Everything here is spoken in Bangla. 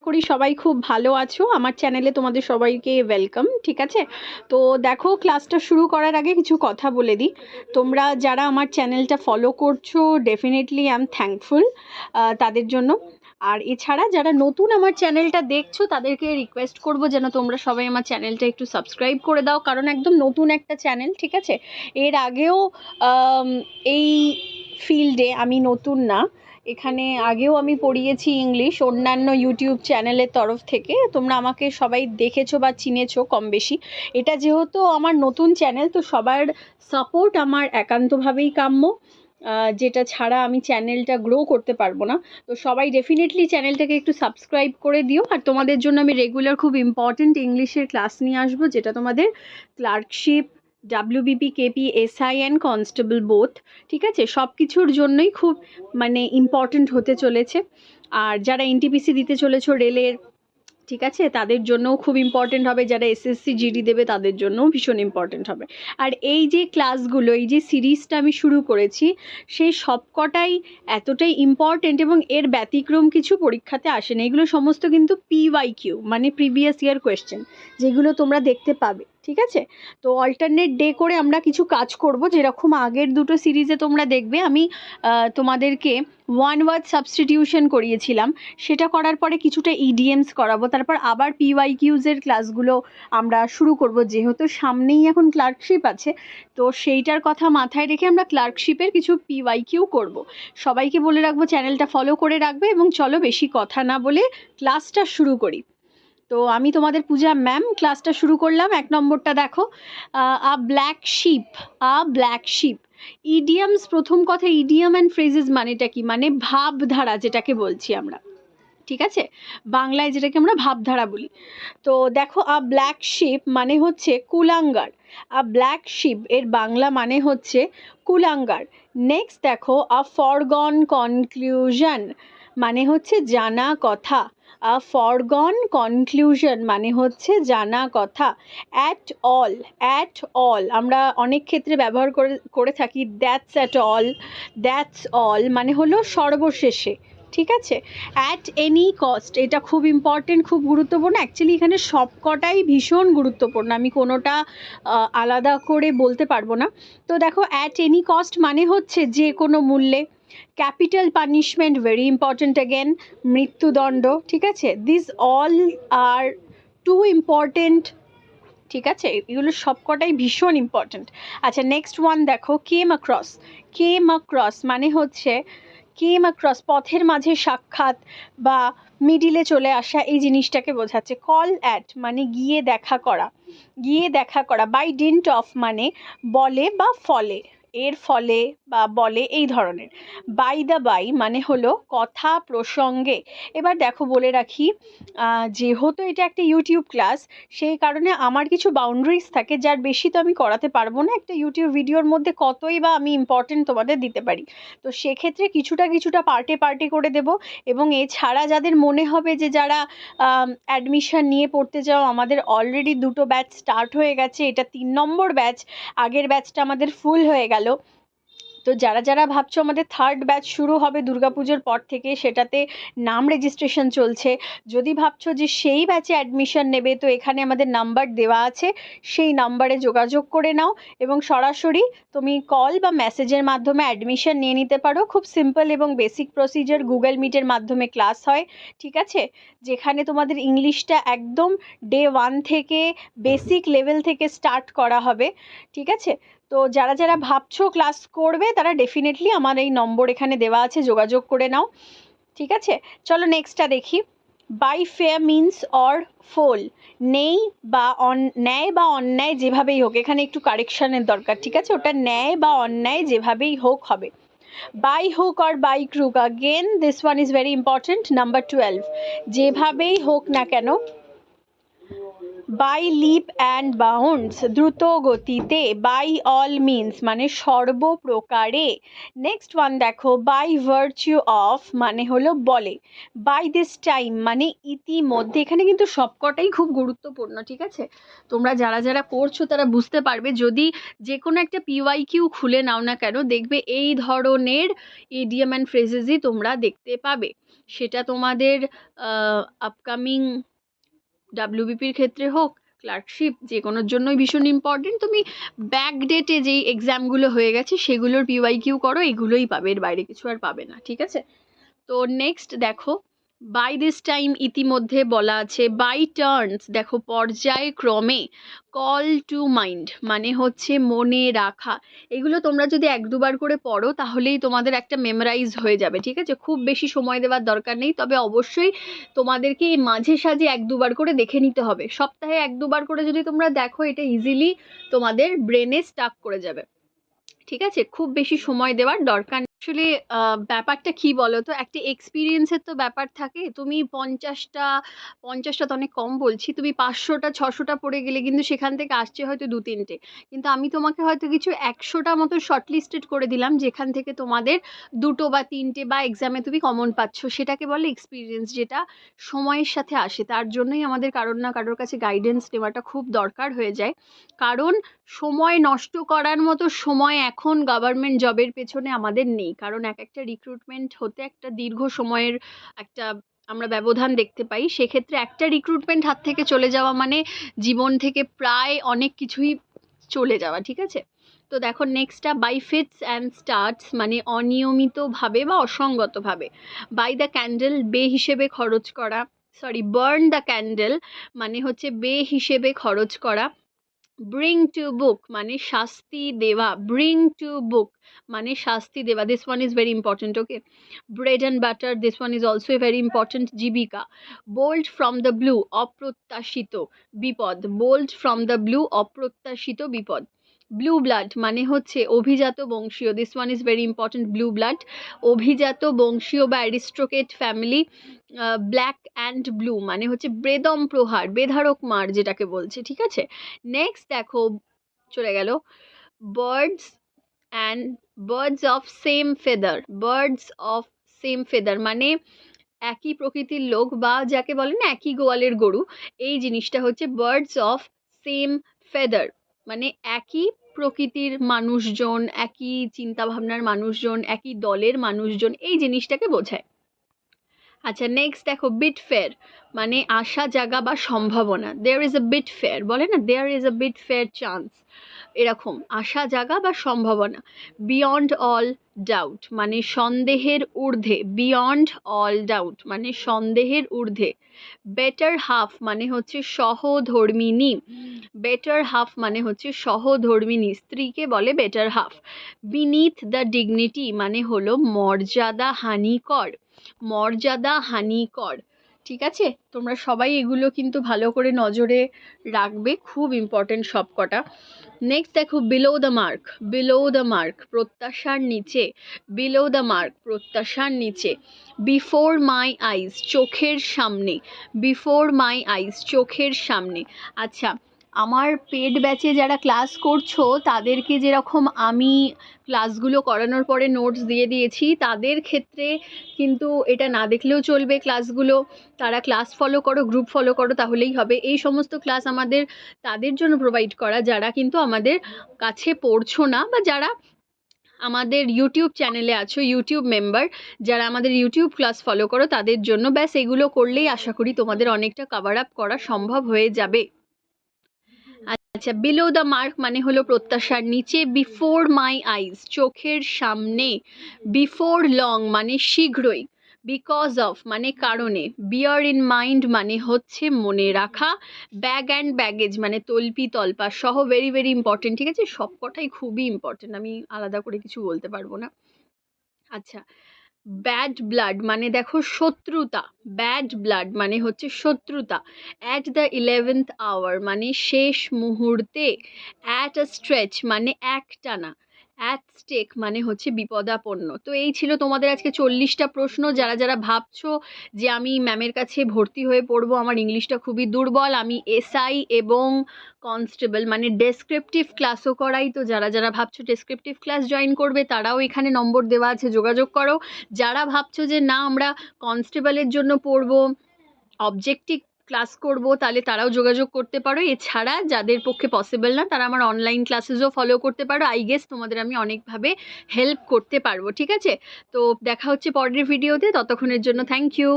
করি সবাই খুব ভালো আছো। আমার চ্যানেলে তোমাদের সবাইকে ওয়েলকাম। ঠিক আছে, তো দেখো ক্লাসটা শুরু করার আগে কিছু কথা বলে দিই। তোমরা যারা আমার চ্যানেলটা ফলো করছো ডেফিনেটলি আই এম থ্যাঙ্কফুল তাদের জন্য। আর এছাড়া যারা নতুন আমার চ্যানেলটা দেখছো তাদেরকে রিকোয়েস্ট করব যেন তোমরা সবাই আমার চ্যানেলটা একটু সাবস্ক্রাইব করে দাও, কারণ একদম নতুন একটা চ্যানেল। ঠিক আছে, এর আগেও এই ফিল্ডে আমি নতুন না, এখানে আগেও আমি পড়িয়েছি ইংলিশ অন্যান্য ইউটিউব চ্যানেলের তরফ থেকে। তোমরা আমাকে সবাই দেখেছো বা চিনেছো কম বেশি। এটা যেহেতু আমার নতুন চ্যানেল, তো সবার সাপোর্ট আমার একান্তভাবেই কাম্য, যেটা ছাড়া আমি চ্যানেলটা গ্রো করতে পারবো না। তো সবাই ডেফিনেটলি চ্যানেলটাকে একটু সাবস্ক্রাইব করে দিও। আর তোমাদের জন্য আমি রেগুলার খুব ইম্পর্টেন্ট ইংলিশের ক্লাস নিয়ে আসবো, যেটা তোমাদের clerkship, WBP, KP, SI and constable both, ঠিক আছে, সব কিছুর জন্যই খুব ইম্পর্টেন্ট হতে চলেছে। আর যারা এনটিপিসি দিতে চলেছো রেলের, ঠিক আছে, তাদের জন্যও খুব ইম্পর্টেন্ট হবে। যারা এসএসসি জিডি দেবে তাদের জন্যও ভীষণ ইম্পর্টেন্ট হবে। আর এই যে ক্লাসগুলো, এই যে সিরিজটা আমি শুরু করেছি, সেই সবকটাই এতটাই ইম্পর্টেন্ট এবং এর ব্যতিক্রম কিছু পরীক্ষাতে আসে না। এগুলো সমস্ত কিন্তু পিওয়াইকিউ মানে প্রিভিয়াস ইয়ার কোয়েশ্চেন, যেগুলো তোমরা দেখতে পাবে। ঠিক আছে, তো অল্টারনেট ডে করে আমরা কিছু কাজ করব, যেরকম আগের দুটো সিরিজে তোমরা দেখবে আমি তোমাদেরকে ওয়ান ওয়ার্ড সাবস্টিটিউশন করিয়েছিলাম। সেটা করার পরে কিছুটা ইডিএমস করাবো, তারপর আবার পিওয়াইকিউজের ক্লাসগুলো আমরা শুরু করব। যেহেতু সামনেই এখন ক্লার্কশিপ আছে, তো সেইটার কথা মাথায় রেখে আমরা ক্লার্কশিপের কিছু পিওয়াইকিউ করব। সবাইকে বলে রাখবো চ্যানেলটা ফলো করে রাখবে, এবং চলো বেশি কথা না বলে ক্লাসটা শুরু করি। তো আমি তোমাদের পূজা ম্যাম, ক্লাসটা শুরু করলাম। 1 নম্বরটা দেখো, a black sheep, a black sheep. Idioms, প্রথম কথা ইডিয়াম অ্যান্ড ফ্রেজেস মানেটা কি, মানে ভাবধারা যেটাকে বলছি আমরা। ঠিক আছে, বাংলায় যেটাকে আমরা ভাবধারা বলি। তো দেখো, আ ব্ল্যাক শিপ মানে হচ্ছে কুলাঙ্গার। আ ব্ল্যাক শিপ এর বাংলা মানে হচ্ছে কুলাঙ্গার। নেক্সট দেখো, আ ফরগন কনক্লুশন মানে হচ্ছে জানা কথা। আ ফরগন কনক্লুশন মানে হচ্ছে জানা কথা। অ্যাট অল, অ্যাট অল আমরা অনেক ক্ষেত্রে ব্যবহার করে থাকি। That's at all, that's all মানে হলো সর্বশেষে। ঠিক আছে, অ্যাট এনি কস্ট, এটা খুব ইম্পর্টেন্ট, খুব গুরুত্বপূর্ণ। অ্যাকচুয়ালি এখানে সবকটাই ভীষণ গুরুত্বপূর্ণ, আমি কোনোটা আলাদা করে বলতে পারবো না। তো দেখো, অ্যাট এনি কস্ট মানে হচ্ছে যে কোনো মূল্যে। Capital punishment, very important again, মৃত্যুদণ্ড। ঠিক আছে, this all are too important. ঠিক আছে, এগুলো সবকটাই ভীষণ ইম্পর্টেন্ট। আচ্ছা, নেক্সট ওয়ান দেখো, কেম অ্যাক্রস। কেম অ্যাক্রস মানে হচ্ছে, কেম অ্যাক্রস পথের মাঝে সাক্ষাৎ বা মিডিলে চলে আসা, এই জিনিসটাকে বোঝাচ্ছে। কল অ্যাট মানে গিয়ে দেখা করা, গিয়ে দেখা করা। বাই ডিন্ট অফ মানে বলে বা ফলে, এর ফলে বা বলে, এই ধরনের। বাই দ্য বাই মানে হলো কথা প্রসঙ্গে। এবার দেখো বলে রাখি, যেহেতু এটা একটা ইউটিউব ক্লাস, সেই কারণে আমার কিছু বাউন্ডারিজ থাকে, যার বেশি তো আমি করাতে পারবো না। একটা ইউটিউব ভিডিওর মধ্যে কতই বা আমি ইম্পর্টেন্ট তোমাদের দিতে পারি, তো সেক্ষেত্রে কিছুটা কিছুটা পার্টে পার্টে করে দেব। এবং এছাড়া যাদের মনে হবে যে যারা অ্যাডমিশন নিয়ে পড়তে যাও, আমাদের অলরেডি দুটো ব্যাচ স্টার্ট হয়ে গেছে, এটা 3 নম্বর ব্যাচ। আগের ব্যাচটা আমাদের ফুল হয়ে গেল। তো যারা যারা ভাবছো আমাদের 3rd ব্যাচ শুরু হবে দুর্গাপুজোর পর থেকে, সেটাতে নাম রেজিস্ট্রেশন চলছে। যদি ভাবছো যে সেই ব্যাচে অ্যাডমিশন নেবে, তো এখানে আমাদের নাম্বার দেওয়া আছে, সেই নাম্বারে যোগাযোগ করে নাও এবং সরাসরি তুমি কল বা মেসেজের মাধ্যমে অ্যাডমিশন নিয়ে নিতে পারো। খুব সিম্পল এবং বেসিক প্রসিজার, গুগল মিটের মাধ্যমে ক্লাস হয়। ঠিক আছে, যেখানে তোমাদের ইংলিশটা একদম ডে 1 থেকে বেসিক লেভেল থেকে স্টার্ট করা হবে। ঠিক আছে, তো যারা যারা ভাবছো ক্লাস করবে, তারা ডেফিনেটলি আমার এই নম্বর এখানে দেওয়া আছে, যোগাযোগ করে নাও। ঠিক আছে, চলো নেক্সটটা দেখি। বাই ফেয়ার মিনস অর ফোল, নেই বা ন্যায় বা অন্যায় যেভাবেই হোক, এখানে একটু কারেকশনের দরকার। ঠিক আছে, ওটা ন্যায় বা অন্যায় যেভাবেই হোক হবে। By hook or by crook, again this one is very important. Number 12, যেভাবেই হোক না কেন, বাই লিপ অ্যান্ড বাউন্ডস, দ্রুত গতিতে, বাই অল মিনস মানে সর্বপ্রকারে। নেক্সট ওয়ান দেখো, বাই ভার্চু অফ মানে হলো বলে, বাই দিস টাইম মানে ইতিমধ্যে। এখানে কিন্তু সবকটাই খুব গুরুত্বপূর্ণ, ঠিক আছে? তোমরা যারা যারা করছো তারা বুঝতে পারবে, যদি যে কোনো একটা পিওয়াইকিউ খুলে নাও না কেন, দেখবে এই ধরনের ইডিয়াম অ্যান্ড ফ্রেজেসই তোমরা দেখতে পাবে। সেটা তোমাদের আপকামিং ডাব্লিউবিপির ক্ষেত্রে হোক, ক্লার্কশিপ, যে কোনোর জন্যই ভীষণ ইম্পর্টেন্ট। তুমি ব্যাক ডেটে যেই এক্সামগুলো হয়ে গেছে সেগুলোর পিওয়াইকিউ করো, এগুলোই পাবে, এর বাইরে কিছু আর পাবে না, ঠিক আছে? তো নেক্সট দেখো, বাই দিস টাইম ইতিমধ্যে বলা আছে, বাই টার্নস দেখো পর্যায়ক্রমে, কল টু মাইন্ড মানে হচ্ছে মনে রাখা। এগুলো তোমরা যদি এক দুবার করে পড়ো তাহলেই তোমাদের একটা মেমোরাইজ হয়ে যাবে, ঠিক আছে? খুব বেশি সময় দেওয়ার দরকার নেই, তবে অবশ্যই তোমাদেরকে এই মাঝে সাঝে এক দুবার করে দেখে নিতে হবে। সপ্তাহে এক দুবার করে যদি তোমরা দেখো, এটা ইজিলি তোমাদের ব্রেনে স্টাক করে যাবে, ঠিক আছে? খুব বেশি সময় দেওয়ার দরকার নেই। আসলে ব্যাপারটা কি বলো তো, একটা এক্সপিরিয়েন্সের তো ব্যাপার থাকে। তুমি 50টা তো অনেক কম বলছি, তুমি 500টা 600টা পড়ে গেলে কিন্তু সেখান থেকে আসছে হয়তো 2-3টে, কিন্তু আমি তোমাকে হয়তো কিছু 100টা মতো শর্টলিস্টেড করে দিলাম, যেখান থেকে তোমাদের 2টো বা 3টে বা এক্সামে তুমি কমন পাচ্ছ। সেটাকে বলে এক্সপিরিয়েন্স, যেটা সময়ের সাথে আসে। তার জন্যই আমাদের কারোর না কারোর কাছে গাইডেন্স নেওয়াটা খুব দরকার হয়ে যায়, কারণ সময় নষ্ট করার মতো সময় এখন গভর্নমেন্ট জবের পেছনে আমাদের নেই। কারণ এক একটা রিক্রুটমেন্ট হতে একটা দীর্ঘ সময়ের একটা আমরা ব্যবধান দেখতে পাই। সেক্ষেত্রে একটা রিক্রুটমেন্ট হাত থেকে চলে যাওয়া মানে জীবন থেকে প্রায় অনেক কিছুই চলে যাওয়া, ঠিক আছে? তো দেখো নেক্সটটা, বাই ফিটস অ্যান্ড স্টার্টস মানে অনিয়মিতভাবে বা অসঙ্গতভাবে। বাই দ্য ক্যান্ডেল বে হিসেবে খরচ করা, সরি বার্ন দ্য ক্যান্ডেল মানে হচ্ছে বে হিসেবে খরচ করা। ব্রিং টু বুক মানে শাস্তি দেওয়া, ব্রিং টু বুক মানে শাস্তি দেওয়া। This one is very important, okay? Bread and butter, this one is also very important. জীবিকা। বোল্ড ফ্রম দ্য ব্লু অপ্রত্যাশিত বিপদ, বোল্ড ফ্রম দ্য ব্লু অপ্রত্যাশিত বিপদ। ব্লু ব্লাড মানে হচ্ছে অভিজাত বংশীয়, this one is very important. Blue blood অভিজাত বংশীয় বা aristocrat family. Black and blue মানে হচ্ছে বেদম প্রহার, বেধারক মার যেটাকে বলছে, ঠিক আছে? নেক্সট দেখো, চলে গেল, birds and birds of same feather, birds of same feather মানে একই প্রকৃতির লোক, বা যাকে বলে না একই গোয়ালের গরু, এই জিনিসটা হচ্ছে বার্ডস অফ সেম ফেদার মানে একই প্রকৃতির মানুষজন, একই চিন্তাভাবনার মানুষজন, একই দলের মানুষজন, এই জিনিসটাকে বোঝায়। আচ্ছা নেক্সট দেখো, বিট ফেয়ার মানে আশা জাগা বা সম্ভাবনা। There is a bit fair, বলে না there is a bit fair chance, এরকম আশা জাগা বা সম্ভাবনা। বিয়ন্ড অল ডাউট মানে সন্দেহের ঊর্ধ্বে, বিয়ন্ড অল ডাউট মানে সন্দেহের ঊর্ধ্বে। বেটার হাফ মানে হচ্ছে সহধর্মিণী, বেটার হাফ মানে হচ্ছে সহধর্মিণী, স্ত্রীকে বলে better half. Beneath the dignity মানে হলো মর্যাদা হানিকর, মর্যাদা হানিকর, ঠিক আছে? তোমরা সবাই এগুলো কিন্তু ভালো করে নজরে রাখবে, খুব ইম্পর্টেন্ট সব কটা। নেক্সট দেখো, below the mark, below the mark প্রত্যাশার নিচে, বিলো দ্য মার্ক প্রত্যাশার নিচে। বিফোর মাই আইজ চোখের সামনে, বিফোর মাই আইজ চোখের সামনে। আচ্ছা, আমার পেড ব্যাচে যারা ক্লাস করছো তাদেরকে যেরকম আমি ক্লাসগুলো করানোর পরে নোটস দিয়ে দিয়েছি, তাদের ক্ষেত্রে কিন্তু এটা না দেখলেও চলবে ক্লাসগুলো। তারা ক্লাস ফলো করো, গ্রুপ ফলো করো, তাহলেই হবে। এই সমস্ত ক্লাস আমাদের তাদের জন্য প্রোভাইড করা যারা কিন্তু আমাদের কাছে পড়ছো না, বা যারা আমাদের ইউটিউব চ্যানেলে আছো, ইউটিউব মেম্বার যারা আমাদের ইউটিউব ক্লাস ফলো করো তাদের জন্য। ব্যাস এগুলো করলেই আশা করি তোমাদের অনেকটা কভার আপ করা সম্ভব হয়ে যাবে। আচ্ছা, বিলো দ্য মার্ক মানে হলো প্রত্যাশার নিচে, বিফোর মাই আইজ চোখের সামনে, বিফোর লং মানে শীঘ্রই, বিকজ অফ মানে কারণে, বিয়ার ইন মাইন্ড মানে হচ্ছে মনে রাখা, ব্যাগ অ্যান্ড ব্যাগেজ মানে তল্পি তল্পা সহ, ভেরি ভেরি ইম্পর্টেন্ট, ঠিক আছে? সবকটাই খুবই ইম্পর্টেন্ট, আমি আলাদা করে কিছু বলতে পারবো না। আচ্ছা, ব্যাড ব্লাড মানে দেখো শত্রুতা, ব্যাড ব্লাড মানে হচ্ছে শত্রুতা। অ্যাট দ্য 11th আওয়ার মানে শেষ মুহূর্তে। অ্যাট আ স্ট্রেচ মানে একটানা, অ্যাট স্টেক মানে হচ্ছে বিপদাপন্ন। তো এই ছিল তোমাদের আজকে 40টা প্রশ্ন। যারা যারা ভাবছো যে আমি ম্যামের কাছে ভর্তি হয়ে পড়বো, আমার ইংলিশটা খুবই দুর্বল, আমি এসআই এবং কনস্টেবল মানে ডেসক্রিপটিভ ক্লাসও করাই, তো যারা যারা ভাবছো ডেসক্রিপটিভ ক্লাস জয়েন করবে তারাও এখানে নম্বর দেওয়া আছে, যোগাযোগ করো। যারা ভাবছো যে না আমরা কনস্টেবলের জন্য পড়বো, অবজেক্টিভ ক্লাস করব, তাহলে তারাও যোগাযোগ করতে পারো। এছাড়া যাদের পক্ষে পসিবল না তারা আমার অনলাইন ক্লাসেসও ফলো করতে পারো। আই গেস তোমাদের আমি অনেকভাবে হেল্প করতে পারবো, ঠিক আছে? তো দেখা হচ্ছে পরের ভিডিওতে, ততক্ষণের জন্য থ্যাংক ইউ।